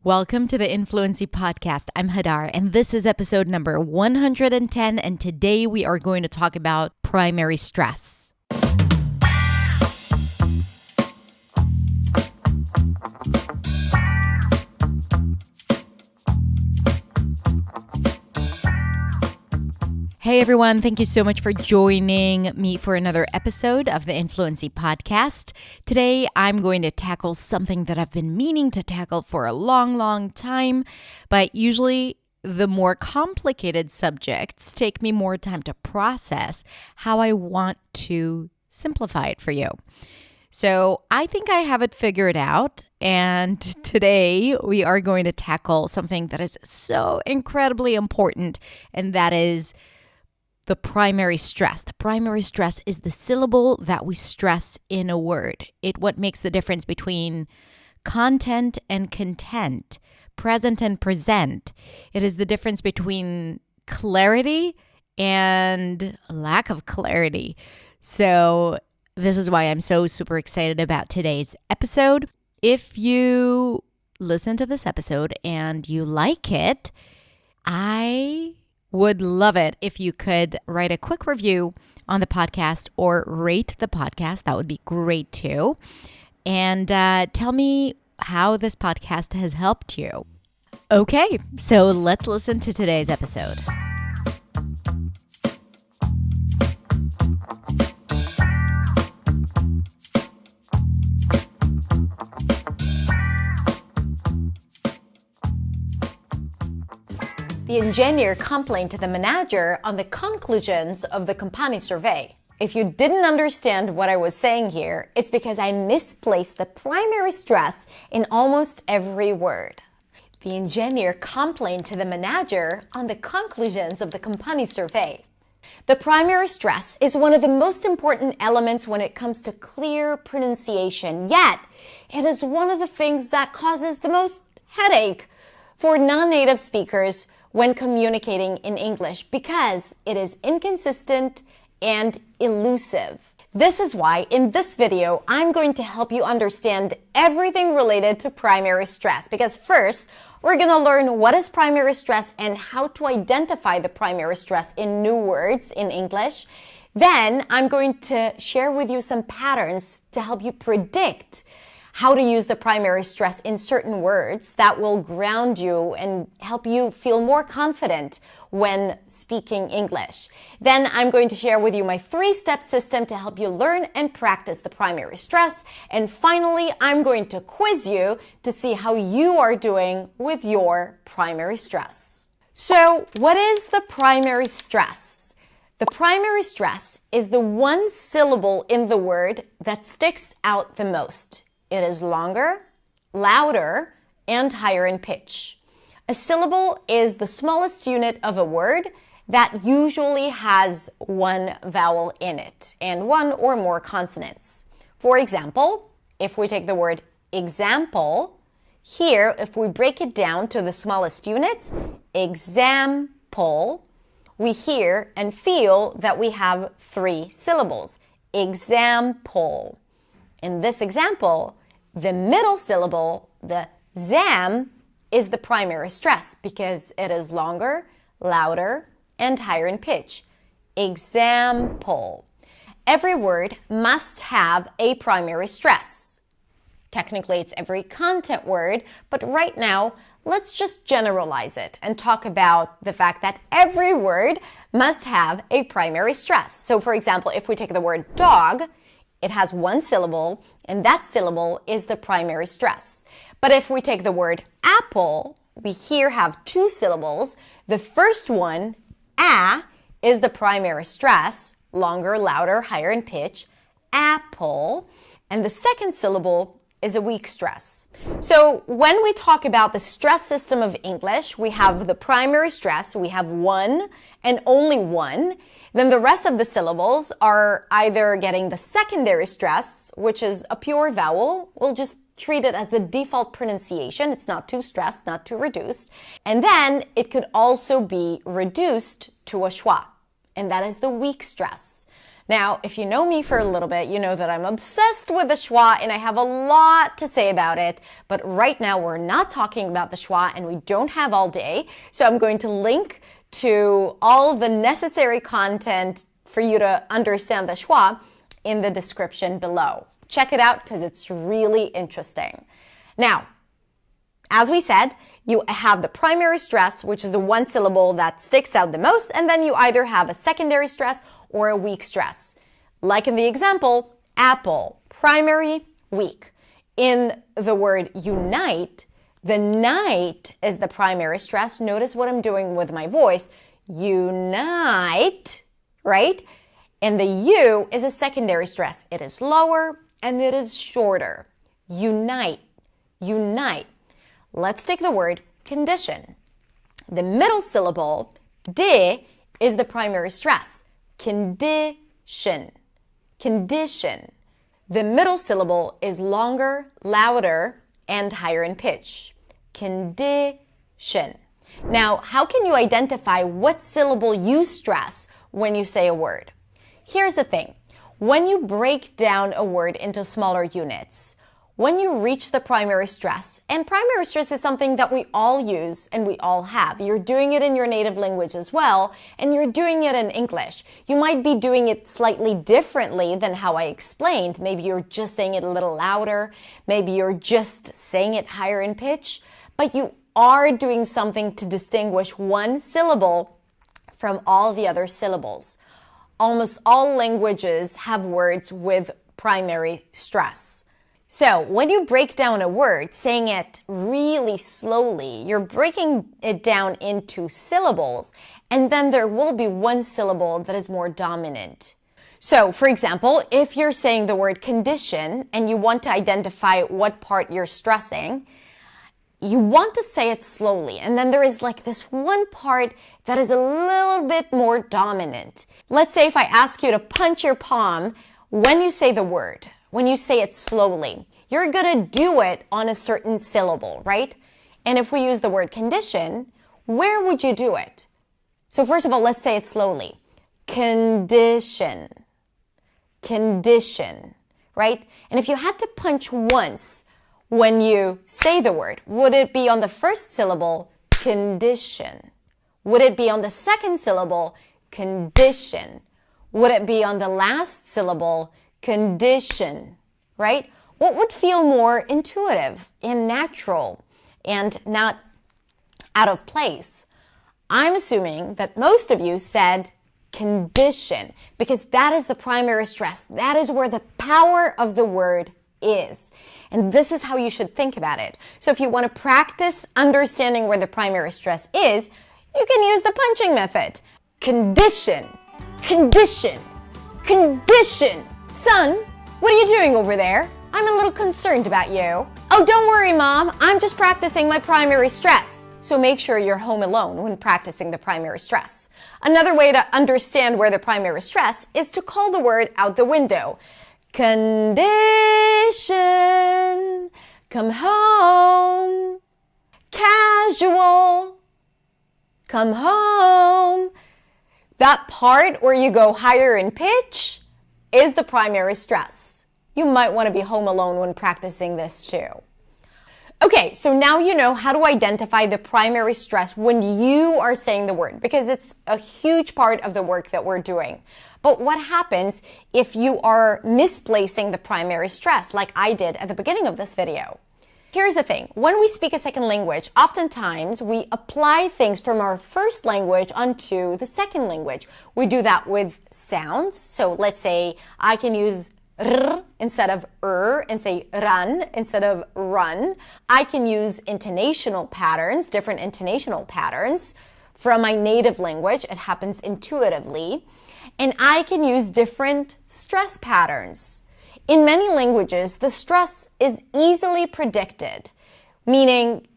Welcome to the Influency Podcast. I'm Hadar, and this is episode number 110, and today we are going to talk about primary stress. Hey everyone, thank you so much for joining me for another episode of the Influency Podcast. Today I'm going to tackle something that I've been meaning to tackle for a long time, but usually the more complicated subjects take me more time to process how I want to simplify it for you. So I think I have it figured out, and today we are going to tackle something that is so incredibly important, and that is the primary stress. The primary stress is the syllable that we stress in a word. What makes the difference between content and content, present and present. It is the difference between clarity and lack of clarity. So this is why I'm so super excited about today's episode. If you listen to this episode and you like it, I would love it if you could write a quick review on the podcast or rate the podcast. That would be great too. And tell me how this podcast has helped you. Okay, so let's listen to today's episode. The engineer complained to the manager on the conclusions of the company survey. If you didn't understand what I was saying here, it's because I misplaced the primary stress in almost every word. The engineer complained to the manager on the conclusions of the company survey. The primary stress is one of the most important elements when it comes to clear pronunciation, yet it is one of the things that causes the most headache for non-native speakers when communicating in English because it is inconsistent and elusive. This is why in this video, I'm going to help you understand everything related to primary stress, because first, we're going to learn what is primary stress and how to identify the primary stress in new words in English. Then I'm going to share with you some patterns to help you predict how to use the primary stress in certain words that will ground you and help you feel more confident when speaking English. Then I'm going to share with you my 3-step system to help you learn and practice the primary stress. And finally, I'm going to quiz you to see how you are doing with your primary stress. So, what is the primary stress? The primary stress is the one syllable in the word that sticks out the most. It is longer, louder, and higher in pitch. A syllable is the smallest unit of a word that usually has one vowel in it and one or more consonants. For example, if we take the word example, here, if we break it down to the smallest units, example, we hear and feel that we have 3 syllables. Example. In this example, the middle syllable, the zam, is the primary stress because it is longer, louder, and higher in pitch. Example. Every word must have a primary stress. Technically, it's every content word, but right now, let's just generalize it and talk about the fact that every word must have a primary stress. So, for example, if we take the word dog, it has one syllable, and that syllable is the primary stress. But if we take the word apple, we here have 2 syllables. The first one, a, is the primary stress, longer, louder, higher in pitch, apple. And the second syllable is a weak stress. So when we talk about the stress system of English, we have the primary stress, we have one and only one. Then the rest of the syllables are either getting the secondary stress, which is a pure vowel. We'll just treat it as the default pronunciation. It's not too stressed, not too reduced. And then it could also be reduced to a schwa, and that is the weak stress. Now, if you know me for a little bit, you know that I'm obsessed with the schwa and I have a lot to say about it. But right now, we're not talking about the schwa and we don't have all day. So I'm going to link to all the necessary content for you to understand the schwa in the description below. Check it out because it's really interesting. Now, as we said, you have the primary stress, which is the one syllable that sticks out the most, and then you either have a secondary stress or a weak stress. Like in the example, apple, primary, weak. In the word unite, the night is the primary stress. Notice what I'm doing with my voice. Unite, right? And the U is a secondary stress. It is lower and it is shorter. Unite, unite. Let's take the word condition. The middle syllable, di, is the primary stress. Condition, condition. The middle syllable is longer, louder, and higher in pitch. Condition. Now, how can you identify what syllable you stress when you say a word? Here's the thing. When you break down a word into smaller units, when you reach the primary stress, and primary stress is something that we all use and we all have. You're doing it in your native language as well, and you're doing it in English. You might be doing it slightly differently than how I explained. Maybe you're just saying it a little louder. Maybe you're just saying it higher in pitch. But you are doing something to distinguish one syllable from all the other syllables. Almost all languages have words with primary stress. So when you break down a word, saying it really slowly, you're breaking it down into syllables, and then there will be one syllable that is more dominant. So, for example, if you're saying the word condition and you want to identify what part you're stressing, you want to say it slowly, and then there is like this one part that is a little bit more dominant. Let's say if I ask you to punch your palm when you say the word, when you say it slowly, you're gonna do it on a certain syllable, right? And if we use the word condition, where would you do it? So first of all, let's say it slowly. Condition, condition, right? And if you had to punch once when you say the word, would it be on the first syllable, condition? Would it be on the second syllable, condition? Would it be on the last syllable, condition, right? What would feel more intuitive and natural and not out of place? I'm assuming that most of you said condition because that is the primary stress. That is where the power of the word is. And this is how you should think about it. So if you want to practice understanding where the primary stress is, you can use the punching method. Condition, condition, condition. Son, what are you doing over there? I'm a little concerned about you. Oh, don't worry, Mom. I'm just practicing my primary stress. So make sure you're home alone when practicing the primary stress. Another way to understand where the primary stress is to call the word out the window. Condition, come home. Casual, come home. That part where you go higher in pitch is the primary stress. You might want to be home alone when practicing this too. Okay, so now you know how to identify the primary stress when you are saying the word, because it's a huge part of the work that we're doing. But what happens if you are misplacing the primary stress, like I did at the beginning of this video? Here's the thing. When we speak a second language, oftentimes we apply things from our first language onto the second language. We do that with sounds. So let's say I can use r instead of and say run instead of run. I can use intonational patterns, different intonational patterns from my native language. It happens intuitively. And I can use different stress patterns. In many languages, the stress is easily predicted, meaning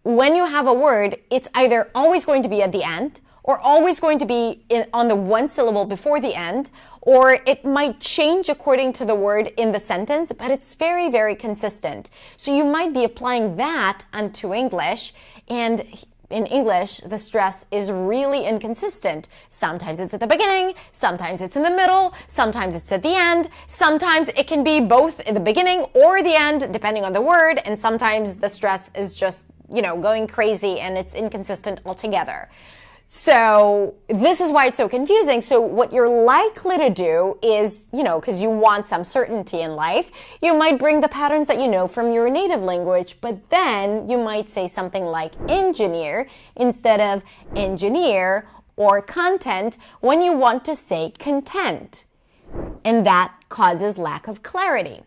when you have a word, it's either always going to be at the end or always going to be on the one syllable before the end, or it might change according to the word in the sentence, but it's very, very consistent. So you might be applying that onto English, and in English, the stress is really inconsistent. Sometimes it's at the beginning, sometimes it's in the middle, sometimes it's at the end, sometimes it can be both in the beginning or the end, depending on the word, and sometimes the stress is just, going crazy and it's inconsistent altogether. So this is why it's so confusing. So what you're likely to do is, because you want some certainty in life, you might bring the patterns that you know from your native language, but then you might say something like engineer instead of engineer, or content when you want to say content. And that causes lack of clarity.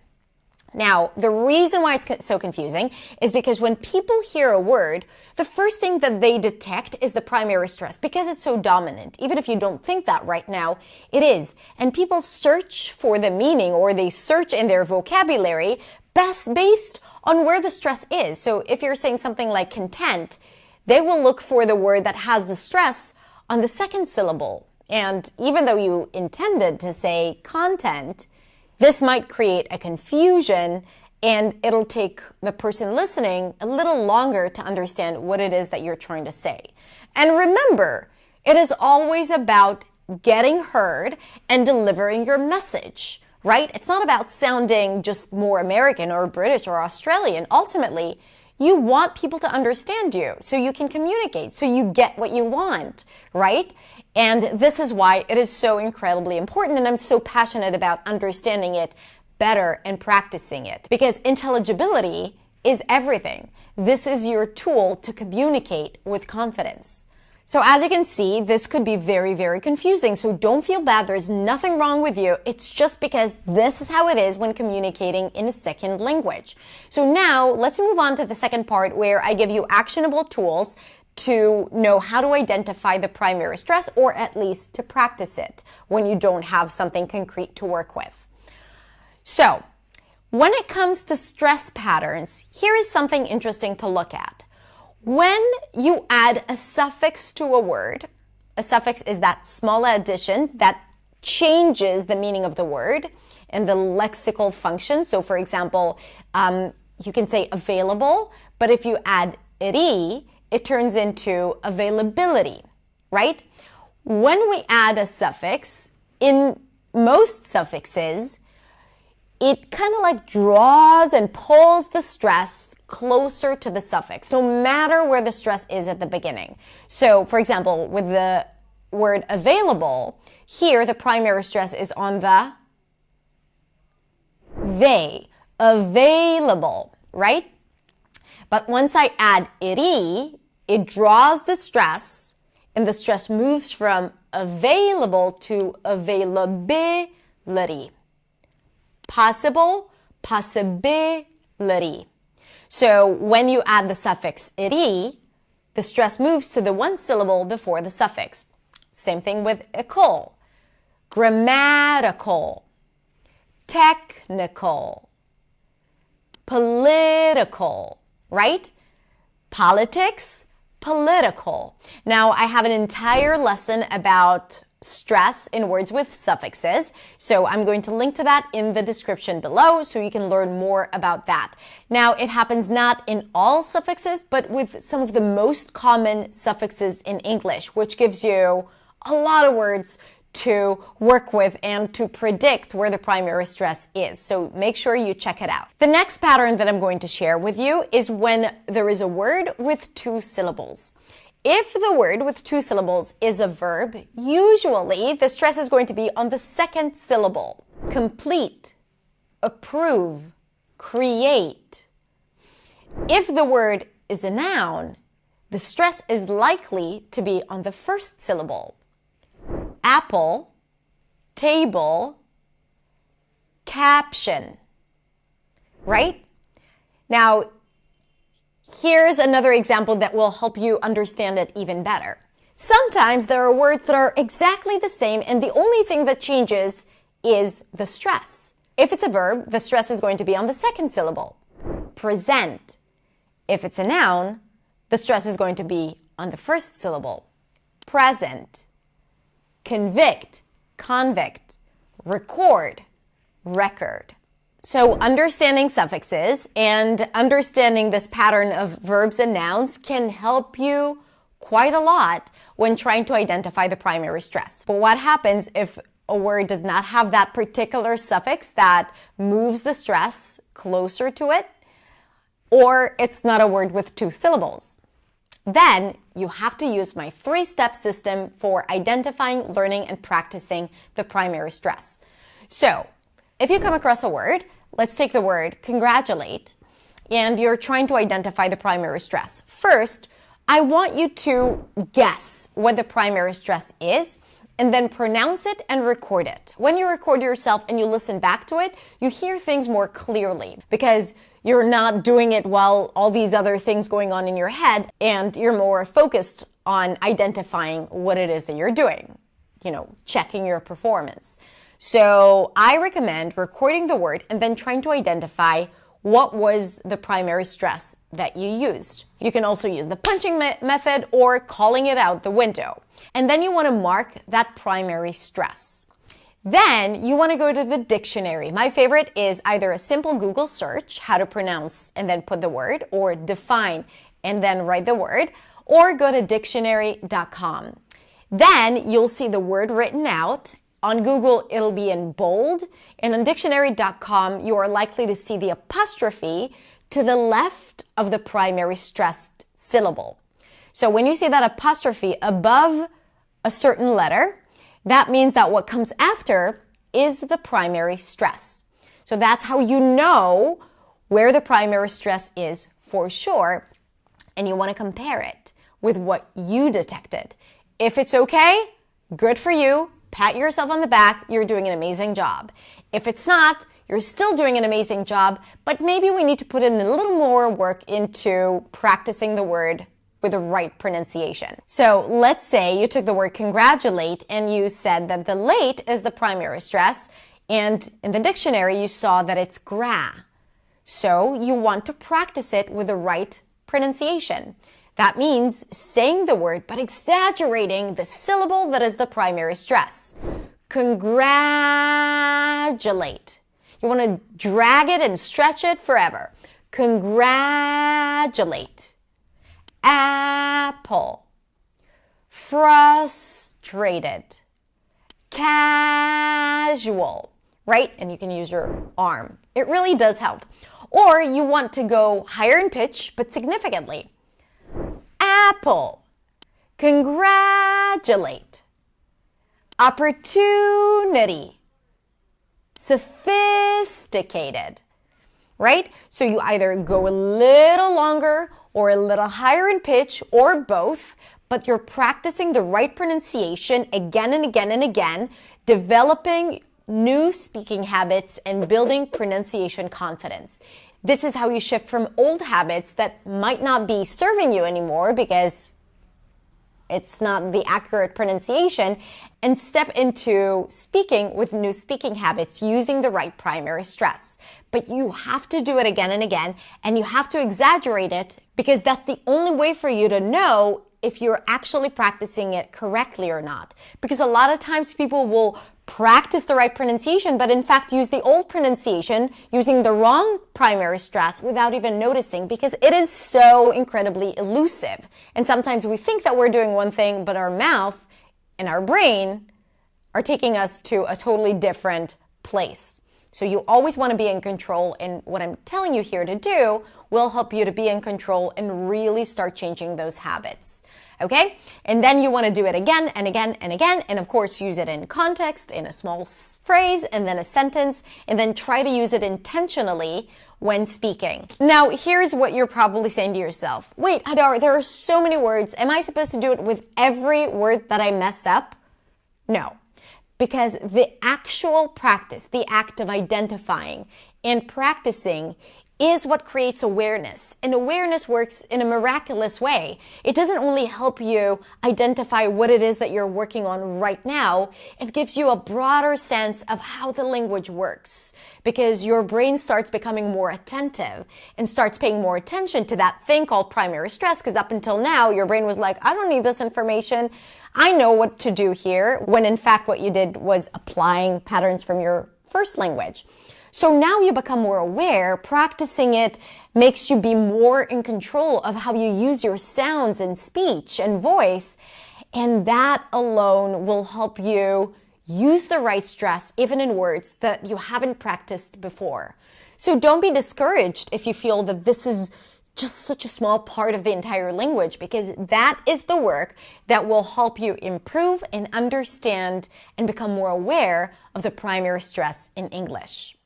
Now, the reason why it's so confusing is because when people hear a word, the first thing that they detect is the primary stress because it's so dominant. Even if you don't think that right now, it is. And people search for the meaning, or they search in their vocabulary based on where the stress is. So if you're saying something like content, they will look for the word that has the stress on the second syllable. And even though you intended to say content, this might create a confusion, and it'll take the person listening a little longer to understand what it is that you're trying to say. And remember, it is always about getting heard and delivering your message, right? It's not about sounding just more American or British or Australian. Ultimately, you want people to understand you so you can communicate, so you get what you want, right? And this is why it is so incredibly important, and I'm so passionate about understanding it better and practicing it, because intelligibility is everything. This is your tool to communicate with confidence. So as you can see, this could be very, very confusing. So don't feel bad. There's nothing wrong with you. It's just because this is how it is when communicating in a second language. So now let's move on to the second part, where I give you actionable tools to know how to identify the primary stress, or at least to practice it when you don't have something concrete to work with. So when it comes to stress patterns, here is something interesting to look at. When you add a suffix to a word, a suffix is that small addition that changes the meaning of the word and the lexical function. So for example, you can say available, but if you add ity, it turns into availability, right? When we add a suffix, in most suffixes, it kind of like draws and pulls the stress closer to the suffix, no matter where the stress is at the beginning. So, for example, with the word available, here the primary stress is on the they, available, right? But once I add ity, it draws the stress, and the stress moves from available to availability. Possible, possibility. So when you add the suffix ity, the stress moves to the one syllable before the suffix. Same thing with ical, grammatical, technical, political, right? Politics, political. Now, I have an entire lesson about stress in words with suffixes, so I'm going to link to that in the description below so you can learn more about that. Now, it happens not in all suffixes, but with some of the most common suffixes in English, which gives you a lot of words to work with and to predict where the primary stress is. So make sure you check it out. The next pattern that I'm going to share with you is when there is a word with two syllables. If the word with two syllables is a verb, usually the stress is going to be on the second syllable. Complete, approve, create. If the word is a noun, the stress is likely to be on the first syllable. Apple, table, caption, right? Now, here's another example that will help you understand it even better. Sometimes there are words that are exactly the same, and the only thing that changes is the stress. If it's a verb, the stress is going to be on the second syllable. Present. If it's a noun, the stress is going to be on the first syllable. Present. Convict, convict, record, record. So understanding suffixes and understanding this pattern of verbs and nouns can help you quite a lot when trying to identify the primary stress. But what happens if a word does not have that particular suffix that moves the stress closer to it, or it's not a word with 2 syllables? Then you have to use my 3-step system for identifying, learning, and practicing the primary stress. So if you come across a word, let's take the word congratulate, and you're trying to identify the primary stress. First, I want you to guess what the primary stress is, and then pronounce it and record it. When you record yourself and you listen back to it, you hear things more clearly because you're not doing it while all these other things going on in your head, and you're more focused on identifying what it is that you're doing, checking your performance. So I recommend recording the word and then trying to identify what was the primary stress that you used. You can also use the punching method or calling it out the window. And then you want to mark that primary stress. Then you want to go to the dictionary. My favorite is either a simple Google search, how to pronounce and then put the word, or define and then write the word, or go to dictionary.com. Then you'll see the word written out. On Google, it'll be in bold, and on dictionary.com, you are likely to see the apostrophe to the left of the primary stressed syllable. So when you see that apostrophe above a certain letter, that means that what comes after is the primary stress. So that's how you know where the primary stress is for sure, and you want to compare it with what you detected. If it's okay, good for you. Pat yourself on the back, you're doing an amazing job. If it's not, you're still doing an amazing job, but maybe we need to put in a little more work into practicing the word with the right pronunciation. So let's say you took the word congratulate and you said that the late is the primary stress, and in the dictionary you saw that it's gra. So you want to practice it with the right pronunciation. That means saying the word but exaggerating the syllable that is the primary stress. Congratulate. You want to drag it and stretch it forever. Congratulate. Apple. Frustrated. Casual. Right? And you can use your arm. It really does help. Or you want to go higher in pitch but significantly. Apple. Congratulate. Opportunity. Sophisticated. Right? So you either go a little longer or a little higher in pitch or both, but you're practicing the right pronunciation again and again and again, developing new speaking habits and building pronunciation confidence. This is how you shift from old habits that might not be serving you anymore because it's not the accurate pronunciation, and step into speaking with new speaking habits using the right primary stress. But you have to do it again and again, and you have to exaggerate it because that's the only way for you to know if you're actually practicing it correctly or not. Because a lot of times people will practice the right pronunciation, but in fact use the old pronunciation using the wrong primary stress without even noticing, because it is so incredibly elusive. And sometimes we think that we're doing one thing, but our mouth and our brain are taking us to a totally different place. So you always want to be in control, and what I'm telling you here to do will help you to be in control and really start changing those habits. Okay? And then you want to do it again and again and again, and of course use it in context, in a small phrase, and then a sentence, and then try to use it intentionally when speaking. Now, here's what you're probably saying to yourself. Wait, Hadar, there are so many words. Am I supposed to do it with every word that I mess up? No. Because the actual practice, the act of identifying and practicing, is what creates awareness. And awareness works in a miraculous way. It doesn't only help you identify what it is that you're working on right now, it gives you a broader sense of how the language works, because your brain starts becoming more attentive and starts paying more attention to that thing called primary stress, because up until now, your brain was like, I don't need this information. I know what to do here, when in fact what you did was applying patterns from your first language. So now you become more aware. Practicing it makes you be more in control of how you use your sounds and speech and voice. And that alone will help you use the right stress even in words that you haven't practiced before. So don't be discouraged if you feel that this is just such a small part of the entire language, because that is the work that will help you improve and understand and become more aware of the primary stress in English.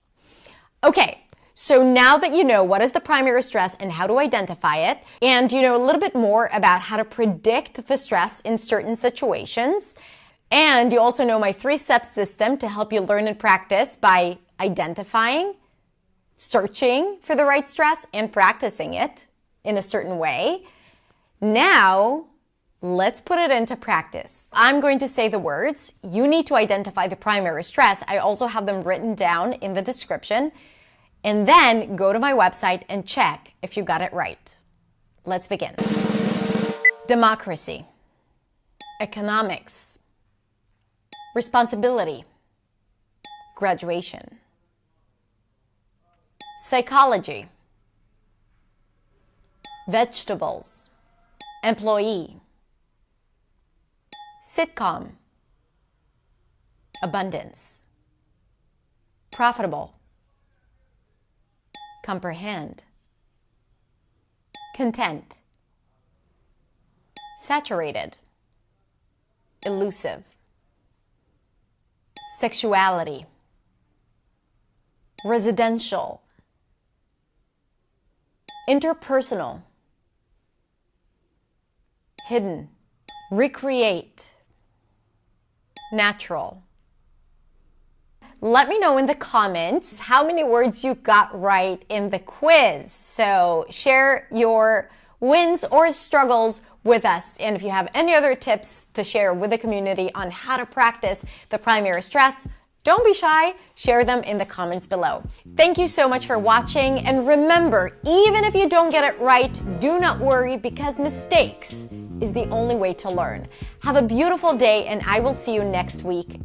Okay, so now that you know what is the primary stress and how to identify it, and you know a little bit more about how to predict the stress in certain situations, and you also know my 3-step system to help you learn and practice by identifying, searching for the right stress, and practicing it in a certain way. Now, let's put it into practice. I'm going to say the words. You need to identify the primary stress. I also have them written down in the description. And then go to my website and check if you got it right. Let's begin. Democracy, economics, responsibility, graduation, psychology, vegetables, employee, sitcom, abundance, profitable, comprehend, content, saturated, elusive, sexuality, residential, interpersonal, hidden, recreate, natural. Let me know in the comments how many words you got right in the quiz. So share your wins or struggles with us. And if you have any other tips to share with the community on how to practice the primary stress, don't be shy, share them in the comments below. Thank you so much for watching, and remember, even if you don't get it right, do not worry, because mistakes is the only way to learn. Have a beautiful day, and I will see you next week.